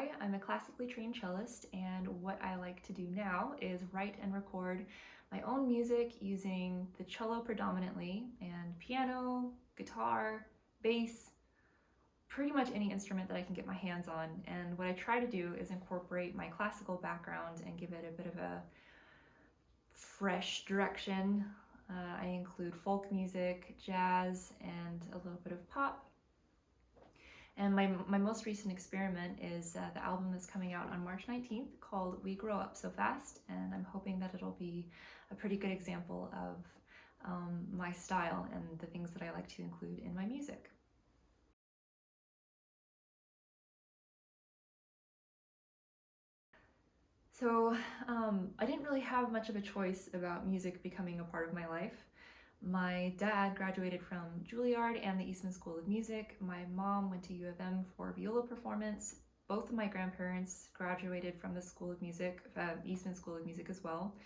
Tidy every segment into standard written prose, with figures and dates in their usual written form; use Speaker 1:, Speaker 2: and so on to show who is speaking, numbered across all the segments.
Speaker 1: Hi, I'm a classically trained cellist, and what I like to do now is write and record my own music using the cello predominantly, and piano, guitar, bass, pretty much any instrument that I can get my hands on. And what I try to do is incorporate my classical background and give it a bit of a fresh direction. I include folk music, jazz, and a little bit of pop. And my most recent experiment is the album that's coming out on March 19th called We Grow Up So Fast, and I'm hoping that it'll be a pretty good example of my style and the things that I like to include in my music. So I didn't really have much of a choice about music becoming a part of my life. My dad graduated from Juilliard and the Eastman School of Music. My mom went to U of M for viola performance. Both of my grandparents graduated from the School of Music, Eastman School of Music as well.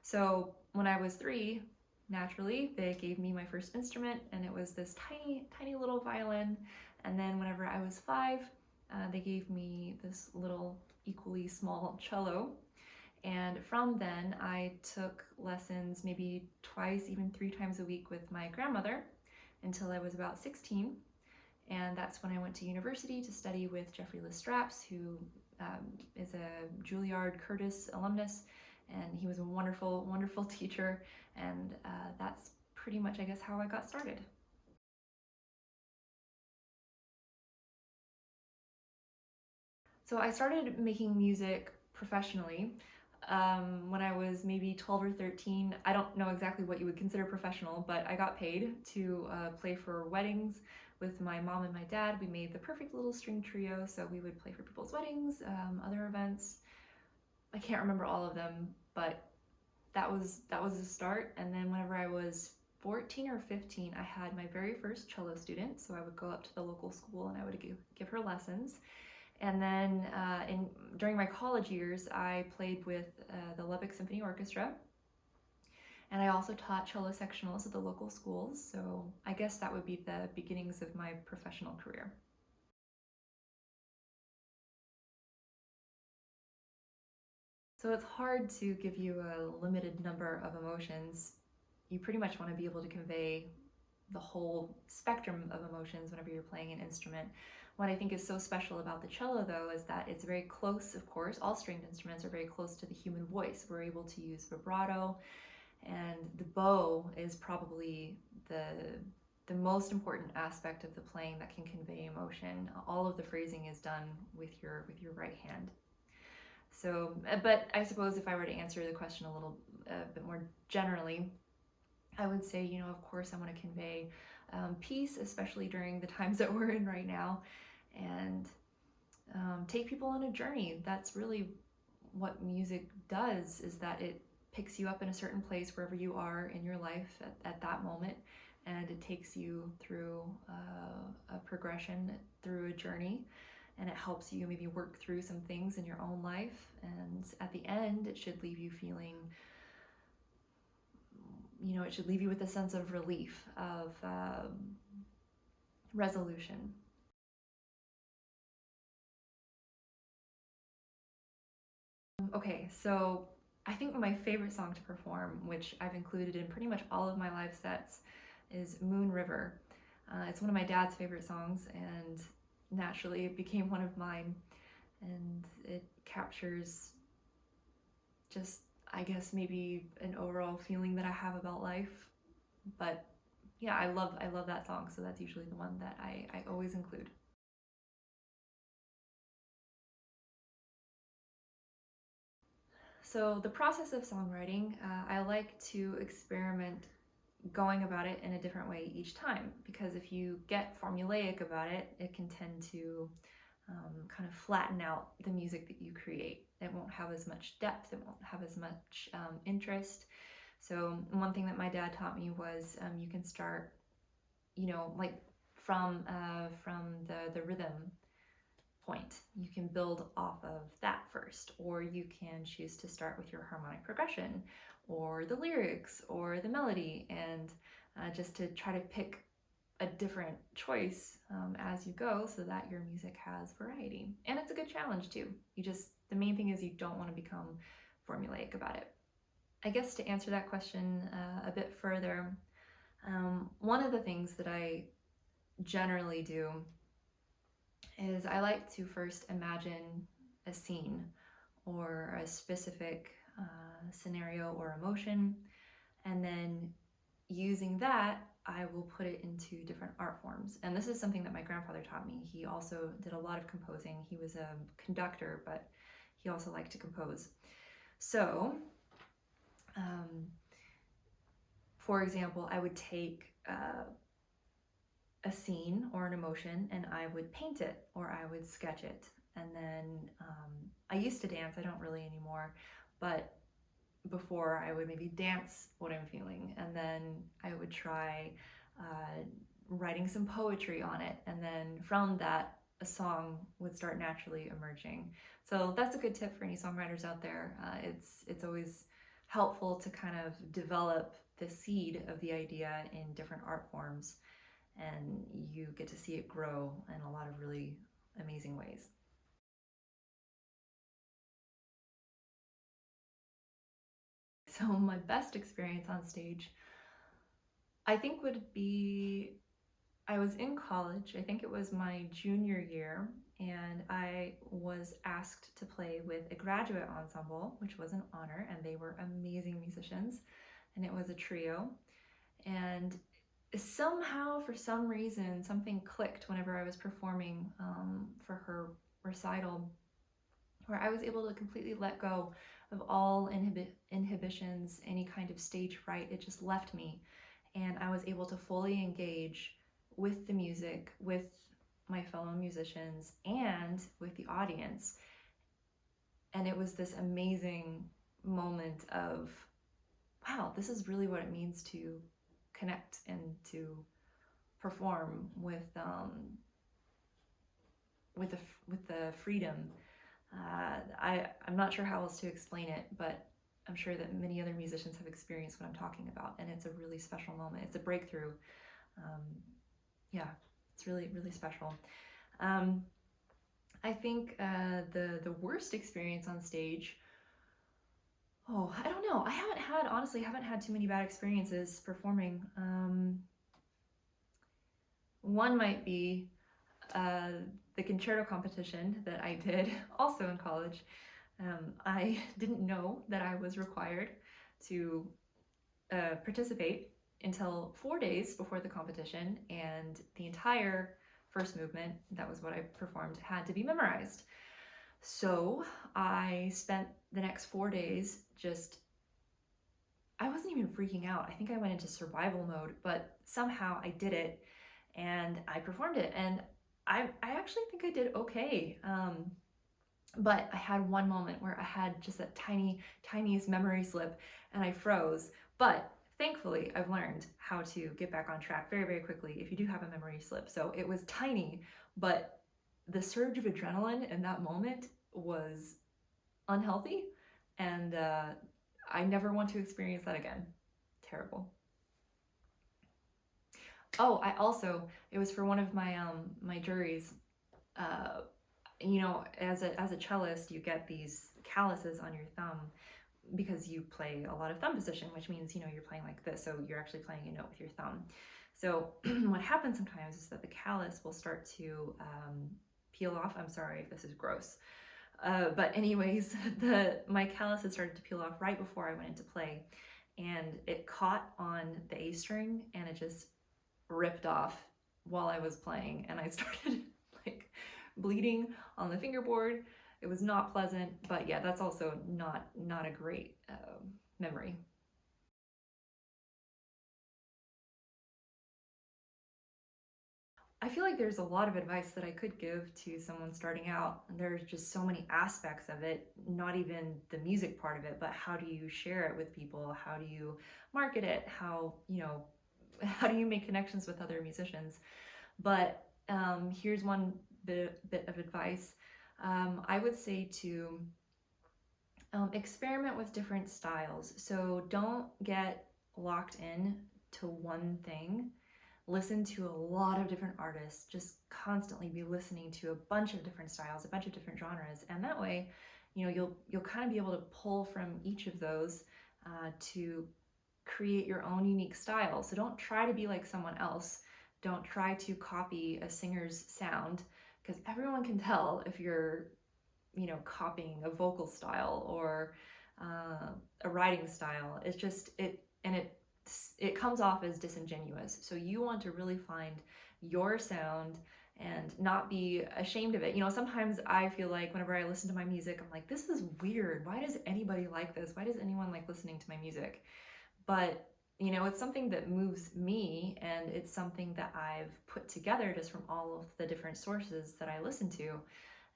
Speaker 1: So when I was 3, naturally, they gave me my first instrument, and it was this tiny, tiny little violin. And then whenever I was 5, they gave me this little equally small cello. And from then, I took lessons maybe twice, even 3 times a week with my grandmother until I was about 16. And that's when I went to university to study with Jeffrey Straps, who is a Juilliard Curtis alumnus. And he was a wonderful, wonderful teacher. And that's pretty much, I guess, how I got started. So I started making music professionally when I was maybe 12 or 13. I don't know exactly what you would consider professional, but I got paid to play for weddings with my mom and my dad. We made the perfect little string trio, so we would play for people's weddings, other events. I can't remember all of them, but that was the start. And then whenever I was 14 or 15, I had my very first cello student, so I would go up to the local school and I would give her lessons. And then during my college years, I played with the Lubbock Symphony Orchestra, and I also taught cello sectionals at the local schools, so I guess that would be the beginnings of my professional career. So it's hard to give you a limited number of emotions. You pretty much want to be able to convey the whole spectrum of emotions whenever you're playing an instrument. What I think is so special about the cello, though, is that it's very close, of course, all stringed instruments are very close to the human voice. We're able to use vibrato, and the bow is probably the most important aspect of the playing that can convey emotion. All of the phrasing is done with your right hand. So, but I suppose if I were to answer the question a bit more generally, I would say, of course, I want to convey peace, especially during the times that we're in right now, and take people on a journey. That's really what music does, is that it picks you up in a certain place wherever you are in your life at that moment, and it takes you through a progression, through a journey, and it helps you maybe work through some things in your own life, and at the end it should leave you feeling, it should leave you with a sense of relief, of resolution. Okay, so I think my favorite song to perform, which I've included in pretty much all of my live sets, is Moon River. It's one of my dad's favorite songs, and naturally it became one of mine, and it captures just, I guess, maybe an overall feeling that I have about life. But yeah, I love that song, so that's usually the one that I always include. So the process of songwriting, I like to experiment going about it in a different way each time, because if you get formulaic about it, it can tend to kind of flatten out the music that you create. It won't have as much depth, it won't have as much interest. So one thing that my dad taught me was you can start, like from the rhythm point. You can build off of that first, or you can choose to start with your harmonic progression, or the lyrics, or the melody, and just to try to pick a different choice as you go, so that your music has variety. And it's a good challenge too. The main thing is you don't want to become formulaic about it. I guess to answer that question a bit further, one of the things that I generally do is I like to first imagine a scene or a specific scenario or emotion, and then using that, I will put it into different art forms. And this is something that my grandfather taught me. He also did a lot of composing. He was a conductor, but he also liked to compose. So, for example, I would take a scene or an emotion and I would paint it or I would sketch it. And then I used to dance, I don't really anymore, but before I would maybe dance what I'm feeling, and then I would try writing some poetry on it, and then from that a song would start naturally emerging. So that's a good tip for any songwriters out there. It's always helpful to kind of develop the seed of the idea in different art forms, and you get to see it grow in a lot of really amazing ways. So my best experience on stage, I think, would be, I was in college, I think it was my junior year, and I was asked to play with a graduate ensemble, which was an honor, and they were amazing musicians, and it was a trio. And somehow, for some reason, something clicked whenever I was performing for her recital, where I was able to completely let go of all inhibitions, any kind of stage fright. It just left me, and I was able to fully engage with the music, with my fellow musicians, and with the audience. And it was this amazing moment of, wow, this is really what it means to connect and to perform with the freedom. I'm not sure how else to explain it, but I'm sure that many other musicians have experienced what I'm talking about, and it's a really special moment. It's a breakthrough. Yeah, it's really, really special. I think the worst experience on stage, oh, I don't know. Honestly, haven't had too many bad experiences performing. One might be the concerto competition that I did also in college. I didn't know that I was required to participate until 4 days before the competition, and the entire first movement, that was what I performed, had to be memorized. So I spent the next 4 days I wasn't even freaking out. I think I went into survival mode, but somehow I did it and I performed it, and I actually think I did okay. But I had one moment where I had just that tiniest memory slip and I froze. But thankfully, I've learned how to get back on track very, very quickly if you do have a memory slip. So it was tiny, but the surge of adrenaline in that moment was unhealthy, and I never want to experience that again. Terrible. Oh, it was for one of my juries. As a cellist, you get these calluses on your thumb because you play a lot of thumb position, which means you're playing like this, so you're actually playing a note with your thumb. So what happens sometimes is that the callus will start to peel off. I'm sorry if this is gross, but anyways, my callus had started to peel off right before I went into play, and it caught on the A string and it just ripped off while I was playing, and I started like bleeding on the fingerboard. It was not pleasant, but yeah, that's also not a great memory. I feel like there's a lot of advice that I could give to someone starting out. There's just so many aspects of it, not even the music part of it, but how do you share it with people? How do you market it? How do you make connections with other musicians? But here's one bit of advice. I would say to experiment with different styles. So don't get locked in to one thing. listen to a lot of different artists, just constantly be listening to a bunch of different styles, a bunch of different genres, and that way, you'll kind of be able to pull from each of those to create your own unique style. So don't try to be like someone else. Don't try to copy a singer's sound, because everyone can tell if you're, copying a vocal style or a writing style. It's just it comes off as disingenuous. So you want to really find your sound and not be ashamed of it. Sometimes I feel like whenever I listen to my music, I'm like, this is weird. Why does anybody like this? Why does anyone like listening to my music? But it's something that moves me, and it's something that I've put together just from all of the different sources that I listen to.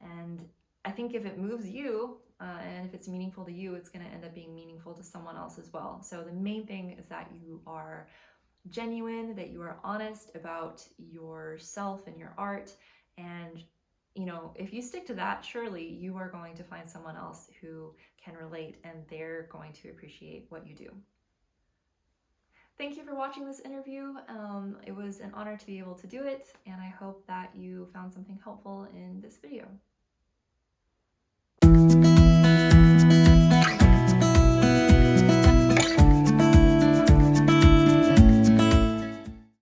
Speaker 1: And I think if it moves you, and if it's meaningful to you, it's going to end up being meaningful to someone else as well. So the main thing is that you are genuine, that you are honest about yourself and your art. And if you stick to that, surely you are going to find someone else who can relate, and they're going to appreciate what you do. Thank you for watching this interview. It was an honor to be able to do it, and I hope that you found something helpful in this video.